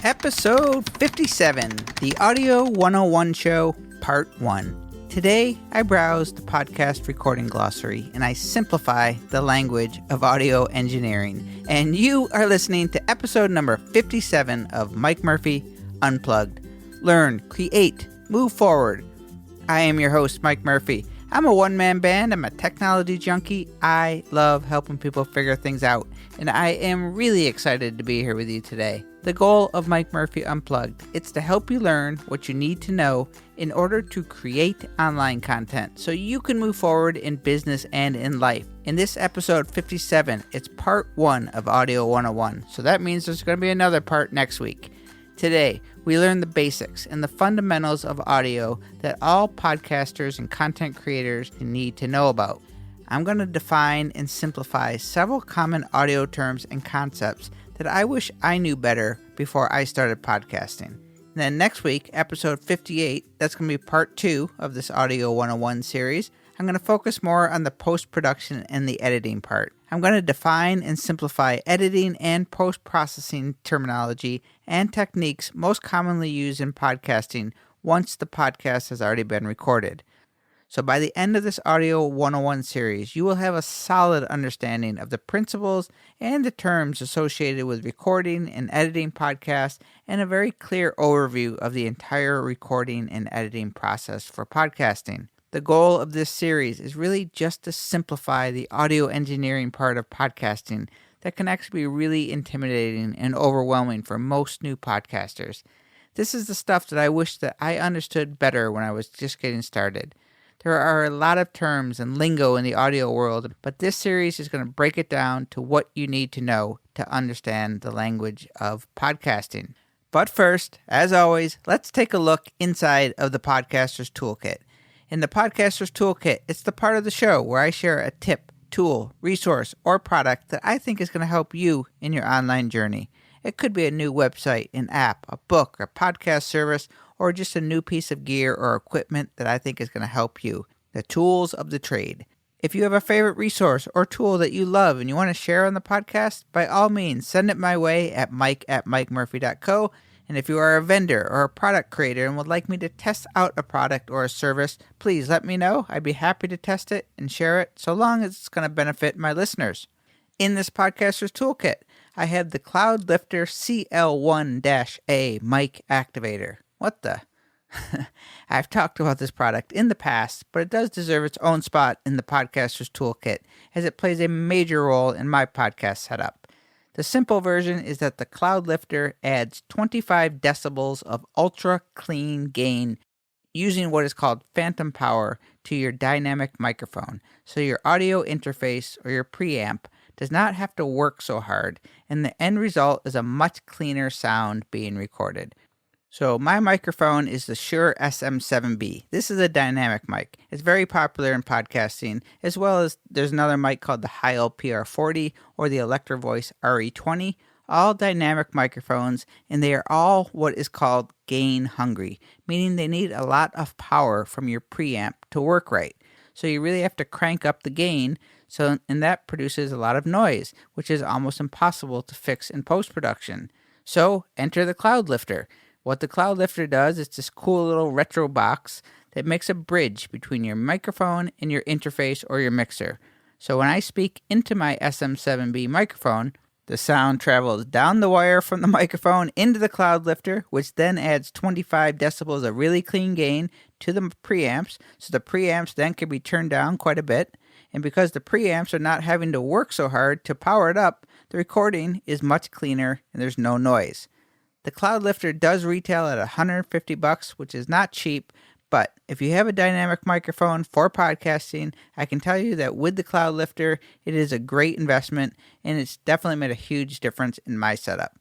Episode 57, the Audio 101 Show, Part 1. Today, I browse the podcast recording glossary and I simplify the language of audio engineering. And you are listening to episode number 57 of Mike Murphy Unplugged. Learn, create, move forward. I am your host, Mike Murphy. I'm a one-man band. I'm a technology junkie. I love helping people figure things out. And I am really excited to be here with you today. The goal of Mike Murphy Unplugged, it's to help you learn what you need to know in order to create online content so you can move forward in business and in life. In this episode 57, it's part 1 of Audio 101. So that means there's going to be another part next week. Today, we learn the basics and the fundamentals of audio that all podcasters and content creators need to know about. I'm going to define and simplify several common audio terms and concepts that I wish I knew better before I started podcasting. And then next week, episode 58, that's going to be part 2 of this Audio 101 series. I'm going to focus more on the post-production and the editing part. I'm going to define and simplify editing and post-processing terminology and techniques most commonly used in podcasting once the podcast has already been recorded. So by the end of this Audio 101 series, you will have a solid understanding of the principles and the terms associated with recording and editing podcasts and a very clear overview of the entire recording and editing process for podcasting. The goal of this series is really just to simplify the audio engineering part of podcasting that can actually be really intimidating and overwhelming for most new podcasters. This is the stuff that I wish that I understood better when I was just getting started. There are a lot of terms and lingo in the audio world, but this series is going to break it down to what you need to know to understand the language of podcasting. But first, as always, let's take a look inside of the Podcaster's Toolkit. In the Podcaster's Toolkit, it's the part of the show where I share a tip, tool, resource, or product that I think is going to help you in your online journey. It could be a new website, an app, a book, a podcast service, or just a new piece of gear or equipment that I think is going to help you. The tools of the trade. If you have a favorite resource or tool that you love and you want to share on the podcast, by all means, send it my way at mike@mikemurphy.co. And if you are a vendor or a product creator and would like me to test out a product or a service, please let me know. I'd be happy to test it and share it so long as it's going to benefit my listeners. In this Podcaster's Toolkit, I have the Cloud Lifter CL1-A mic activator. What the? I've talked about this product in the past, but it does deserve its own spot in the Podcaster's Toolkit as it plays a major role in my podcast setup. The simple version is that the Cloud Lifter adds 25 decibels of ultra clean gain using what is called phantom power to your dynamic microphone, so your audio interface or your preamp does not have to work so hard, and the end result is a much cleaner sound being recorded. So my microphone is the Shure SM7B. This is a dynamic mic. It's very popular in podcasting, as well as there's another mic called the Heil PR40 or the Electro Voice RE20, all dynamic microphones, and they are all what is called gain hungry, meaning they need a lot of power from your preamp to work right. So you really have to crank up the gain, and that produces a lot of noise, which is almost impossible to fix in post-production. So enter the Cloud Lifter. What the Cloud Lifter does is this cool little retro box that makes a bridge between your microphone and your interface or your mixer. So when I speak into my SM7B microphone, the sound travels down the wire from the microphone into the Cloud Lifter, which then adds 25 decibels of really clean gain to the preamps, so the preamps then can be turned down quite a bit. And because the preamps are not having to work so hard to power it up, the recording is much cleaner and there's no noise. The Cloud Lifter does retail at $150, which is not cheap, but if you have a dynamic microphone for podcasting, I can tell you that with the Cloud Lifter, it is a great investment, and it's definitely made a huge difference in my setup.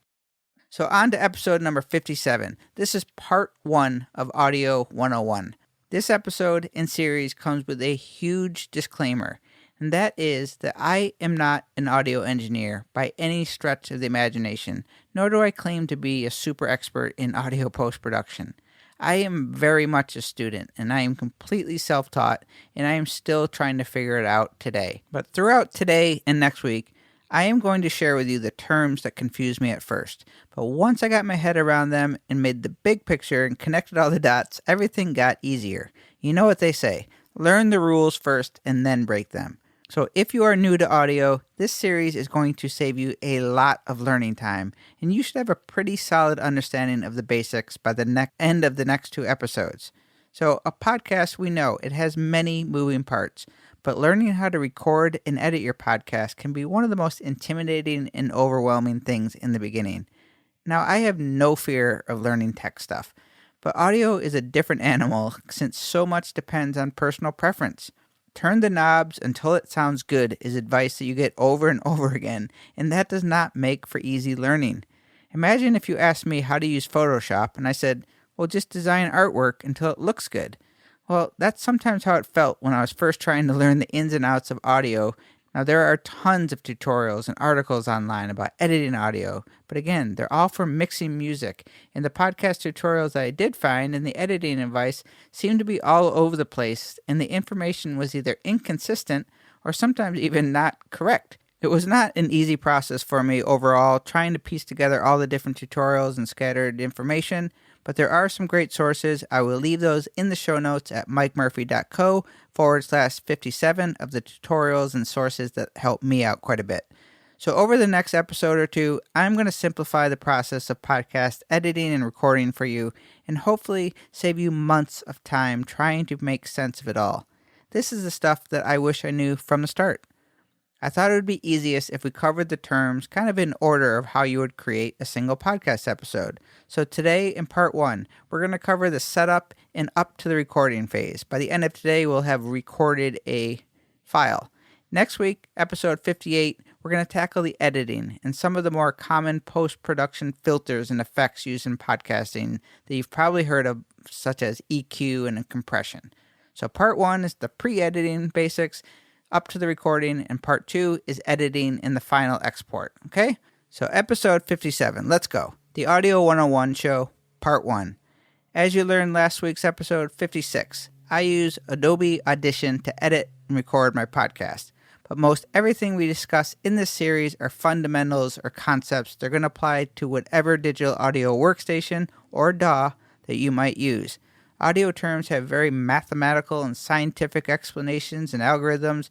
So on to episode number 57. This is part 1 of Audio 101. This episode and series comes with a huge disclaimer, and that is that I am not an audio engineer by any stretch of the imagination, nor do I claim to be a super expert in audio post-production. I am very much a student, and I am completely self-taught, and I am still trying to figure it out today. But throughout today and next week, I am going to share with you the terms that confused me at first, but once I got my head around them and made the big picture and connected all the dots, everything got easier. You know what they say, learn the rules first and then break them. So if you are new to audio, this series is going to save you a lot of learning time, and you should have a pretty solid understanding of the basics by the end of the next 2 episodes. So a podcast, we know, it has many moving parts, but learning how to record and edit your podcast can be one of the most intimidating and overwhelming things in the beginning. Now, I have no fear of learning tech stuff, but audio is a different animal since so much depends on personal preference. Turn the knobs until it sounds good is advice that you get over and over again, and that does not make for easy learning. Imagine if you asked me how to use Photoshop and I said, well, just design artwork until it looks good. Well, that's sometimes how it felt when I was first trying to learn the ins and outs of audio. Now, there are tons of tutorials and articles online about editing audio, but again, they're all for mixing music, and the podcast tutorials that I did find and the editing advice seemed to be all over the place, and the information was either inconsistent or sometimes even not correct. It was not an easy process for me overall, trying to piece together all the different tutorials and scattered information, but there are some great sources. I will leave those in the show notes at mikemurphy.co/57 of the tutorials and sources that help me out quite a bit. So over the next episode or 2, I'm going to simplify the process of podcast editing and recording for you and hopefully save you months of time trying to make sense of it all. This is the stuff that I wish I knew from the start. I thought it would be easiest if we covered the terms kind of in order of how you would create a single podcast episode. So today in part 1, we're going to cover the setup and up to the recording phase. By the end of today, we'll have recorded a file. Next week, episode 58, we're going to tackle the editing and some of the more common post-production filters and effects used in podcasting that you've probably heard of, such as EQ and compression. So part 1 is the pre-editing basics, up to the recording, and part 2 is editing in the final export, okay? So episode 57, let's go. The Audio 101 Show, part 1. As you learned last week's episode 56, I use Adobe Audition to edit and record my podcast. But most everything we discuss in this series are fundamentals or concepts that are going to apply to whatever digital audio workstation or DAW that you might use. Audio terms have very mathematical and scientific explanations and algorithms.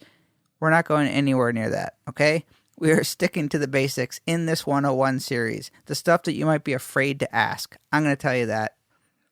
We're not going anywhere near that, okay? We are sticking to the basics in this 101 series, the stuff that you might be afraid to ask. I'm going to tell you that.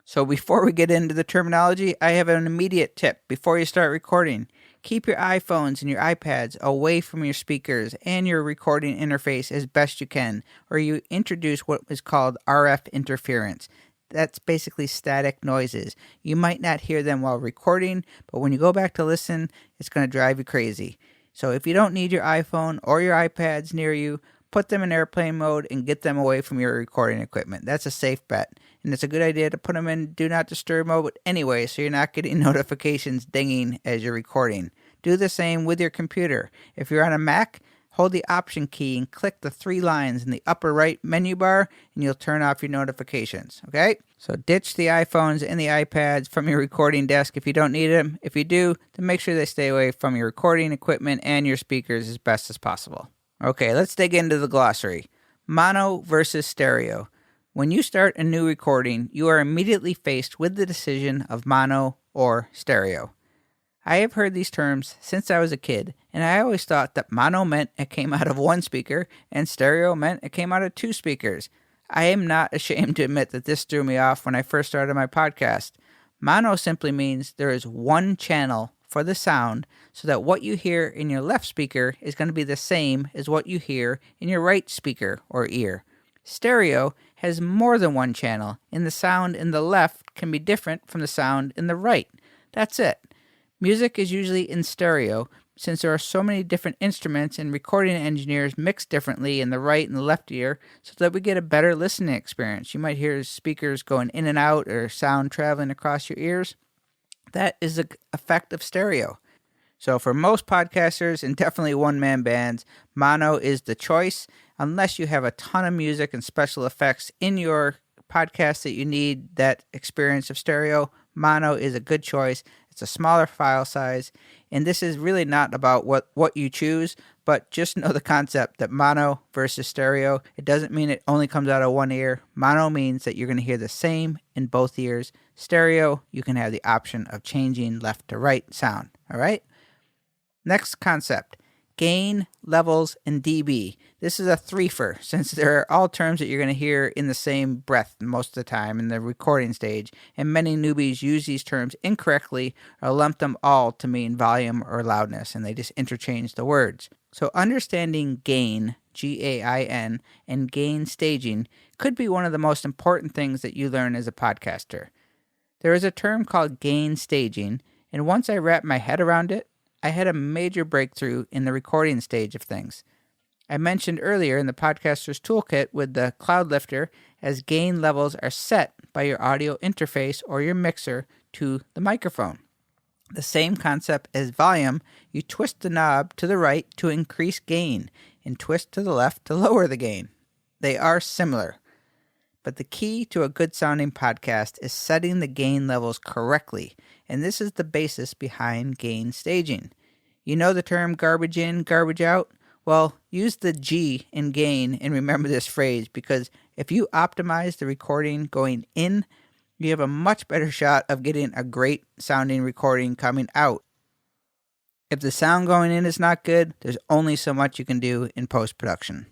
So before we get into the terminology, I have an immediate tip before you start recording. Keep your iPhones and your iPads away from your speakers and your recording interface as best you can, or you introduce what is called RF interference. That's basically static noises. You might not hear them while recording, but when you go back to listen, it's going to drive you crazy. So if you don't need your iPhone or your iPads near you, put them in airplane mode and get them away from your recording equipment. That's a safe bet. And it's a good idea to put them in Do Not Disturb mode anyway, so you're not getting notifications dinging as you're recording. Do the same with your computer. If you're on a Mac, hold the Option key and click the 3 lines in the upper right menu bar, and you'll turn off your notifications, okay? So ditch the iPhones and the iPads from your recording desk if you don't need them. If you do, then make sure they stay away from your recording equipment and your speakers as best as possible. Okay, let's dig into the glossary. Mono versus stereo. When you start a new recording, you are immediately faced with the decision of mono or stereo. I have heard these terms since I was a kid, and I always thought that mono meant it came out of 1 speaker and stereo meant it came out of 2 speakers. I am not ashamed to admit that this threw me off when I first started my podcast. Mono simply means there is 1 channel for the sound so that what you hear in your left speaker is going to be the same as what you hear in your right speaker or ear. Stereo has more than 1 channel, and the sound in the left can be different from the sound in the right. That's it. Music is usually in stereo since there are so many different instruments and recording engineers mix differently in the right and the left ear so that we get a better listening experience. You might hear speakers going in and out or sound traveling across your ears. That is the effect of stereo. So for most podcasters and definitely one-man bands, mono is the choice unless you have a ton of music and special effects in your podcast that you need that experience of stereo. Mono is a good choice. It's It's a smaller file size, and this is really not about what you choose, but just know the concept that mono versus stereo, it doesn't mean it only comes out of one ear. Mono means that you're going to hear the same in both ears. Stereo, you can have the option of changing left to right sound. All right? Next concept, gain, levels, and dB. This is a threefer, since they're all terms that you're going to hear in the same breath most of the time in the recording stage, and many newbies use these terms incorrectly or lump them all to mean volume or loudness, and they just interchange the words. So understanding gain, G-A-I-N, and gain staging could be one of the most important things that you learn as a podcaster. There is a term called gain staging, and once I wrapped my head around it, I had a major breakthrough in the recording stage of things. I mentioned earlier in the Podcaster's Toolkit with the Cloud Lifter, as gain levels are set by your audio interface or your mixer to the microphone. The same concept as volume, you twist the knob to the right to increase gain and twist to the left to lower the gain. They are similar. But the key to a good sounding podcast is setting the gain levels correctly, and this is the basis behind gain staging. You know the term garbage in, garbage out? Well, use the G in gain and remember this phrase, because if you optimize the recording going in, you have a much better shot of getting a great sounding recording coming out. If the sound going in is not good, there's only so much you can do in post-production.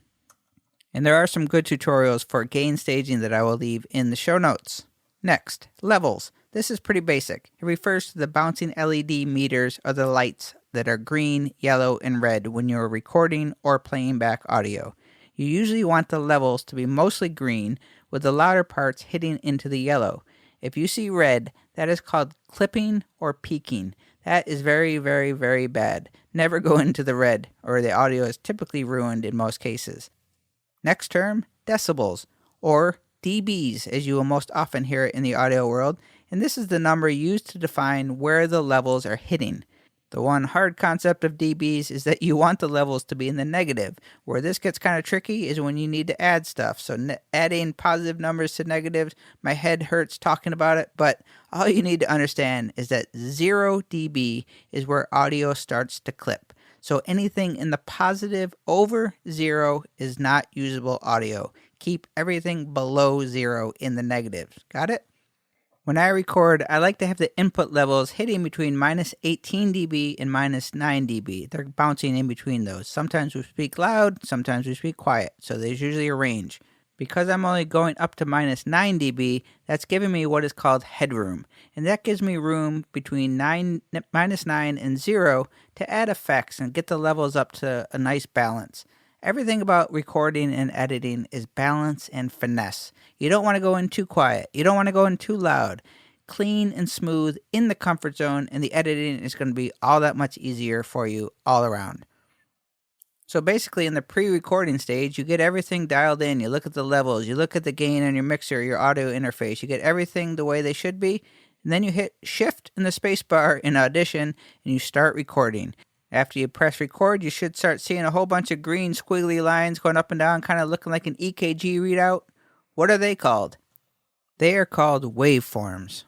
And there are some good tutorials for gain staging that I will leave in the show notes. Next, levels. This is pretty basic. It refers to the bouncing LED meters or the lights that are green, yellow, and red when you're recording or playing back audio. You usually want the levels to be mostly green, with the louder parts hitting into the yellow. If you see red, that is called clipping or peaking. That is very, very, very bad. Never go into the red, or the audio is typically ruined in most cases. Next term, decibels, or dBs, as you will most often hear it in the audio world, and this is the number used to define where the levels are hitting. The one hard concept of dBs is that you want the levels to be in the negative. Where this gets kind of tricky is when you need to add stuff. So adding positive numbers to negatives, my head hurts talking about it, but all you need to understand is that 0 dB is where audio starts to clip. So anything in the positive over 0 is not usable audio. Keep everything below 0 in the negatives. Got it? When I record, I like to have the input levels hitting between minus 18 dB and minus 9 dB. They're bouncing in between those. Sometimes we speak loud, sometimes we speak quiet. So there's usually a range. Because I'm only going up to minus 9 dB, that's giving me what is called headroom. And that gives me room between minus 9 and 0 to add effects and get the levels up to a nice balance. Everything about recording and editing is balance and finesse. You don't want to go in too quiet. You don't want to go in too loud. Clean and smooth in the comfort zone, and the editing is going to be all that much easier for you all around. So basically in the pre-recording stage, you get everything dialed in. You look at the levels, you look at the gain on your mixer, your audio interface. You get everything the way they should be, and then you hit shift in the space bar in Audition, and you start recording. After you press record, you should start seeing a whole bunch of green squiggly lines going up and down, kind of looking like an EKG readout. What are they called? They are called waveforms.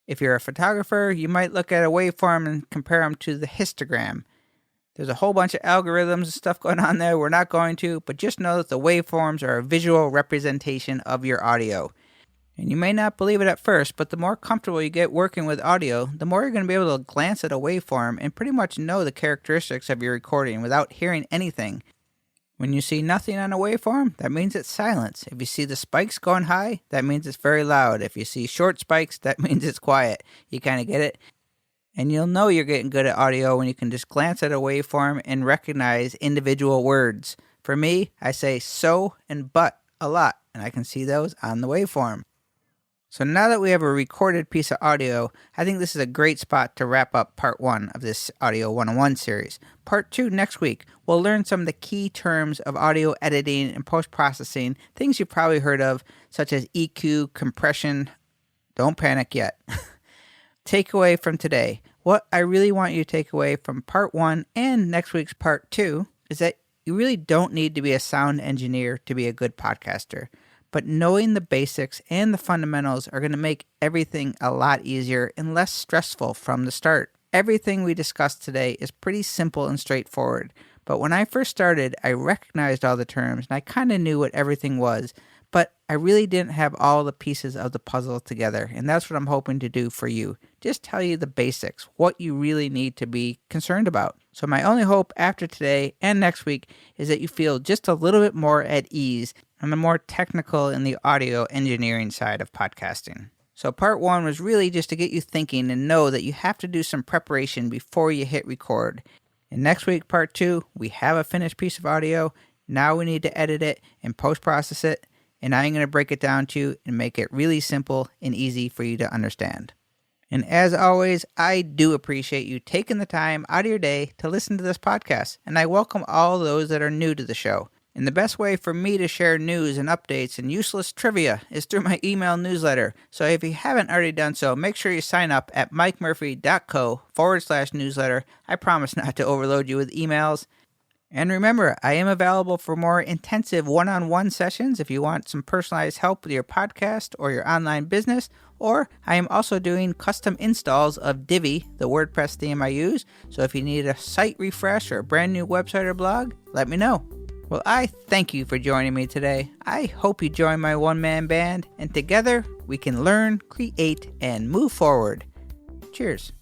If you're a photographer, you might look at a waveform and compare them to the histogram. There's a whole bunch of algorithms and stuff going on there. We're not going to, but just know that the waveforms are a visual representation of your audio. And you may not believe it at first, but the more comfortable you get working with audio, the more you're going to be able to glance at a waveform and pretty much know the characteristics of your recording without hearing anything. When you see nothing on a waveform, that means it's silence. If you see the spikes going high, that means it's very loud. If you see short spikes, that means it's quiet. You kind of get it? And you'll know you're getting good at audio when you can just glance at a waveform and recognize individual words. For me, I say so and but a lot, and I can see those on the waveform. So now that we have a recorded piece of audio, I think this is a great spot to wrap up part 1 of this Audio 101 series. Part 2 next week, we'll learn some of the key terms of audio editing and post-processing, things you've probably heard of, such as EQ, compression. Don't panic yet. Takeaway from today. What I really want you to take away from part 1 and next week's part 2 is that you really don't need to be a sound engineer to be a good podcaster. but knowing the basics and the fundamentals are going to make everything a lot easier and less stressful from the start. Everything we discussed today is pretty simple and straightforward, but when I first started, I recognized all the terms and I kind of knew what everything was, but I really didn't have all the pieces of the puzzle together, and that's what I'm hoping to do for you. Just tell you the basics, what you really need to be concerned about. So my only hope after today and next week is that you feel just a little bit more at ease on the more technical and the audio engineering side of podcasting. So part 1 was really just to get you thinking and know that you have to do some preparation before you hit record. And next week, part 2, we have a finished piece of audio. Now we need to edit it and post-process it. And I'm going to break it down to you and make it really simple and easy for you to understand. And as always, I do appreciate you taking the time out of your day to listen to this podcast. And I welcome all those that are new to the show. And the best way for me to share news and updates and useless trivia is through my email newsletter. So if you haven't already done so, make sure you sign up at mikemurphy.co/newsletter. I promise not to overload you with emails. And remember, I am available for more intensive one-on-one sessions if you want some personalized help with your podcast or your online business, or I am also doing custom installs of Divi, the WordPress theme I use. So if you need a site refresh or a brand new website or blog, let me know. Well, I thank you for joining me today. I hope you join my one-man band, and together we can learn, create, and move forward. Cheers.